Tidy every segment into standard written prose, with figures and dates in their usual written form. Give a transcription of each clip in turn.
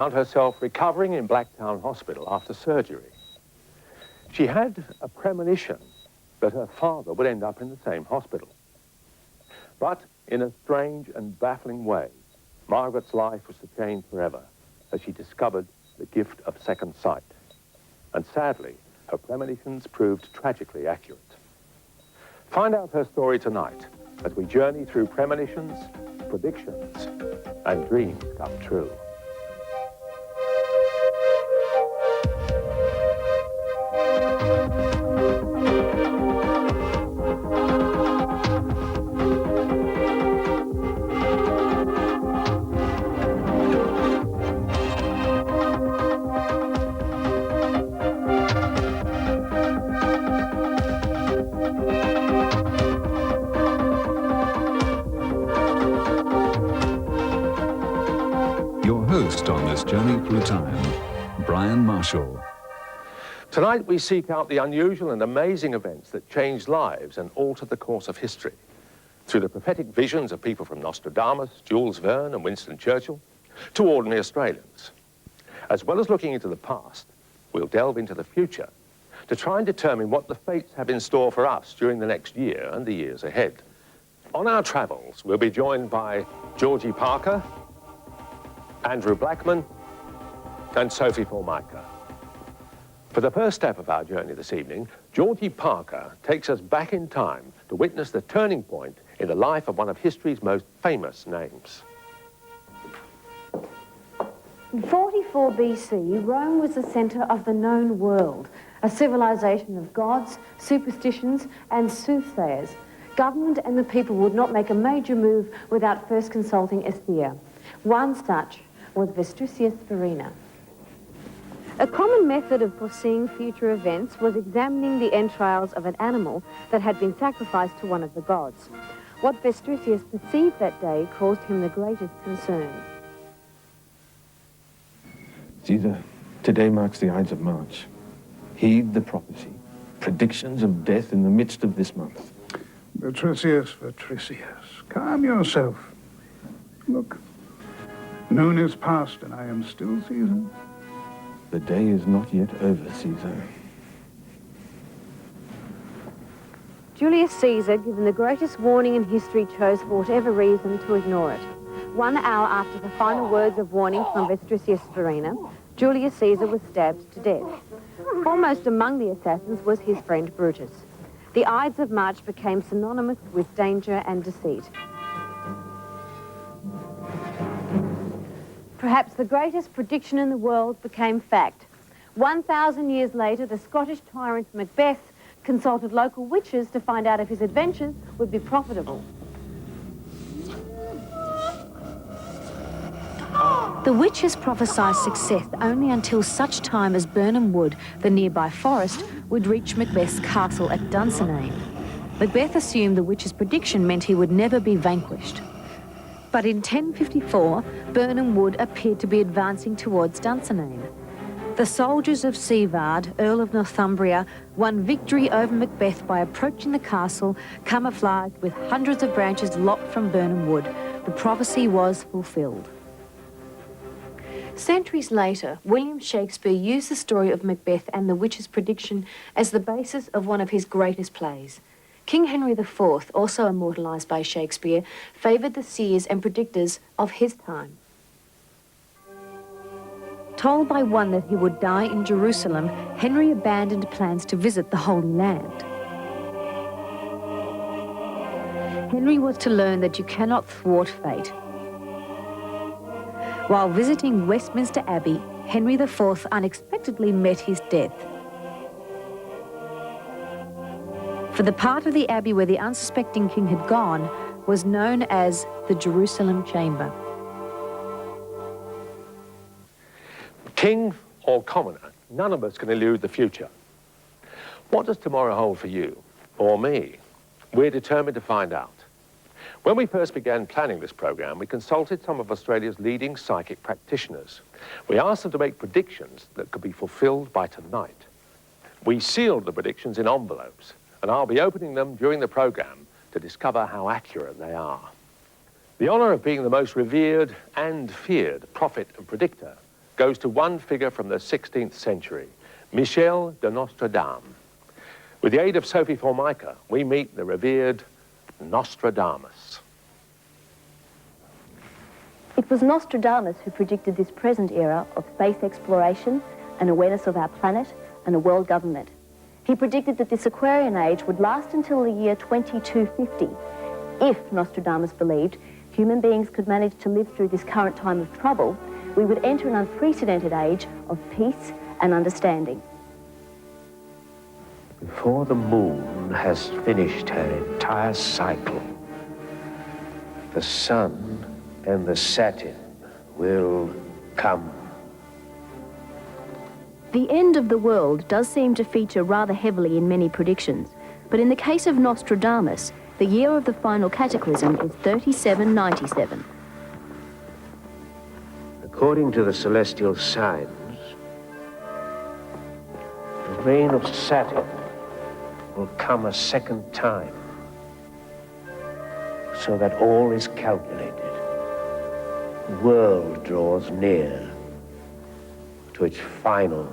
found herself recovering in Blacktown Hospital after surgery. She had a premonition that her father would end up in the same hospital. But in a strange and baffling way, Margaret's life was to change forever as she discovered the gift of second sight. And sadly, her premonitions proved tragically accurate. Find out her story tonight as we journey through premonitions, predictions, and dreams come true. On this journey through time, Brian Marshall. Tonight we seek out the unusual and amazing events that changed lives and altered the course of history. Through the prophetic visions of people from Nostradamus, Jules Verne and Winston Churchill, to ordinary Australians. As well as looking into the past, we'll delve into the future to try and determine what the fates have in store for us during the next year and the years ahead. On our travels, we'll be joined by Georgie Parker, Andrew Blackman, and Sophie Hall-Michael. For the first step of our journey this evening, Georgie Parker takes us back in time to witness the turning point in the life of one of history's most famous names. In 44 BC, Rome was the centre of the known world, a civilization of gods, superstitions, and soothsayers. Government and the people would not make a major move without first consulting a seer. One such was Vestris Farina. A common method of foreseeing future events was examining the entrails of an animal that had been sacrificed to one of the gods. What Vestris perceived that day caused him the greatest concern. Caesar, today marks the Ides of March. Heed the prophecy. Predictions of death in the midst of this month. Vestris, calm yourself. Look. Noon is past, and I am still Caesar. The day is not yet over, Caesar. Julius Caesar, given the greatest warning in history, chose for whatever reason to ignore it. 1 hour after the final words of warning from Vestris Farina, Julius Caesar was stabbed to death. Foremost among the assassins was his friend Brutus. The Ides of March became synonymous with danger and deceit. Perhaps the greatest prediction in the world became fact. 1,000 years later, the Scottish tyrant Macbeth consulted local witches to find out if his adventures would be profitable. The witches prophesied success only until such time as Birnam Wood, the nearby forest, would reach Macbeth's castle at Dunsinane. Macbeth assumed the witches' prediction meant he would never be vanquished. But in 1054, Birnam Wood appeared to be advancing towards Dunsinane. The soldiers of Siward, Earl of Northumbria, won victory over Macbeth by approaching the castle, camouflaged with hundreds of branches lopped from Birnam Wood. The prophecy was fulfilled. Centuries later, William Shakespeare used the story of Macbeth and the witch's prediction as the basis of one of his greatest plays. King Henry IV, also immortalised by Shakespeare, favoured the seers and predictors of his time. Told by one that he would die in Jerusalem, Henry abandoned plans to visit the Holy Land. Henry was to learn that you cannot thwart fate. While visiting Westminster Abbey, Henry IV unexpectedly met his death. For the part of the abbey where the unsuspecting king had gone was known as the Jerusalem Chamber. King or commoner, none of us can elude the future. What does tomorrow hold for you or me? We're determined to find out. When we first began planning this program, we consulted some of Australia's leading psychic practitioners. We asked them to make predictions that could be fulfilled by tonight. We sealed the predictions in envelopes, and I'll be opening them during the program to discover how accurate they are. The honor of being the most revered and feared prophet and predictor goes to one figure from the 16th century, Michel de Nostradame. With the aid of Sophie Hall-Michael, we meet the revered Nostradamus. It was Nostradamus who predicted this present era of space exploration, an awareness of our planet, and a world government. He predicted that this Aquarian age would last until the year 2250. If, Nostradamus believed, human beings could manage to live through this current time of trouble, we would enter an unprecedented age of peace and understanding. Before the moon has finished her entire cycle, the sun and the Saturn will come. The end of the world does seem to feature rather heavily in many predictions, but in the case of Nostradamus, the year of the final cataclysm is 3797. According to the celestial signs, the reign of Saturn will come a second time, so that all is calculated. The world draws near to its final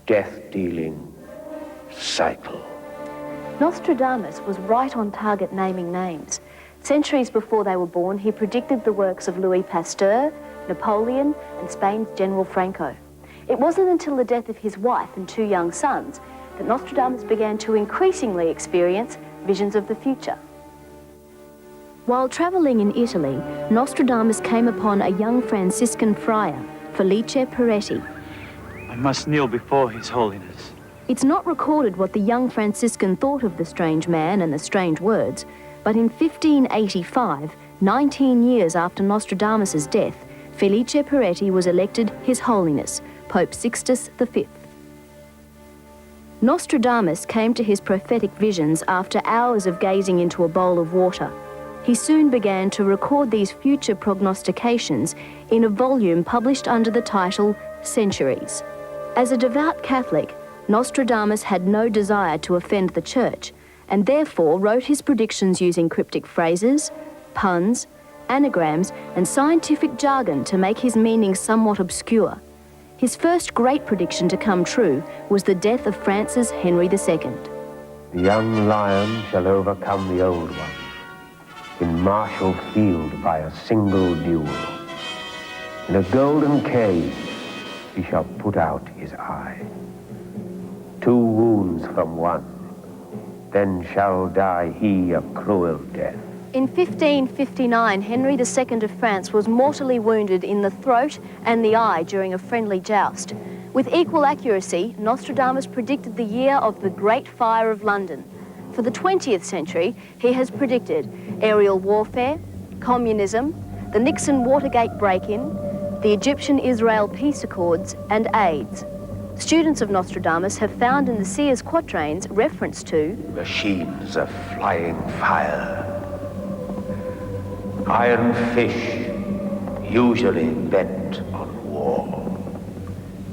death-dealing cycle. Nostradamus was right on target naming names. Centuries before they were born, he predicted the works of Louis Pasteur, Napoleon, and Spain's General Franco. It wasn't until the death of his wife and two young sons that Nostradamus began to increasingly experience visions of the future. While travelling in Italy, Nostradamus came upon a young Franciscan friar, Felice Peretti. I must kneel before His Holiness. It's not recorded what the young Franciscan thought of the strange man and the strange words, but in 1585, 19 years after Nostradamus's death, Felice Peretti was elected His Holiness, Pope Sixtus V. Nostradamus came to his prophetic visions after hours of gazing into a bowl of water. He soon began to record these future prognostications in a volume published under the title Centuries. As a devout Catholic, Nostradamus had no desire to offend the Church, and therefore wrote his predictions using cryptic phrases, puns, anagrams, and scientific jargon to make his meaning somewhat obscure. His first great prediction to come true was the death of France's Henry II. The young lion shall overcome the old one in martial field by a single duel. In a golden cage he shall put out his eye. 2 wounds from one, then shall die he a cruel death. In 1559, Henry II of France was mortally wounded in the throat and the eye during a friendly joust. With equal accuracy, Nostradamus predicted the year of the Great Fire of London. For the 20th century, he has predicted aerial warfare, communism, the Nixon-Watergate break-in, the Egyptian-Israel peace accords, and AIDS. Students of Nostradamus have found in the Seers quatrains reference to Machines of flying fire, iron fish, usually bent on war,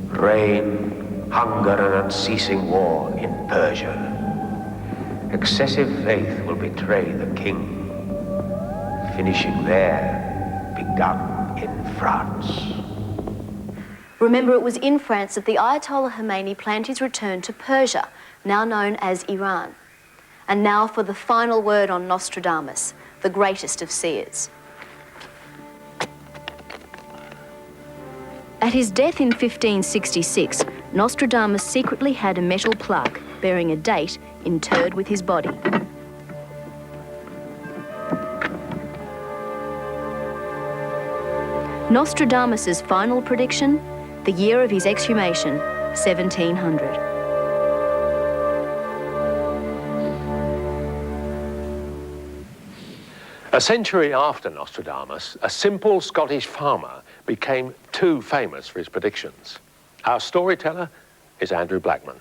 rain, hunger, and unceasing war in Persia. Excessive faith will betray the king, finishing there, begun in France. Remember, it was in France that the Ayatollah Khomeini planned his return to Persia, now known as Iran. And now for the final word on Nostradamus, the greatest of seers. At his death in 1566, Nostradamus secretly had a metal plaque bearing a date interred with his body. Nostradamus's final prediction, the year of his exhumation, 1700. A century after Nostradamus, a simple Scottish farmer became too famous for his predictions. Our storyteller is Andrew Blackman.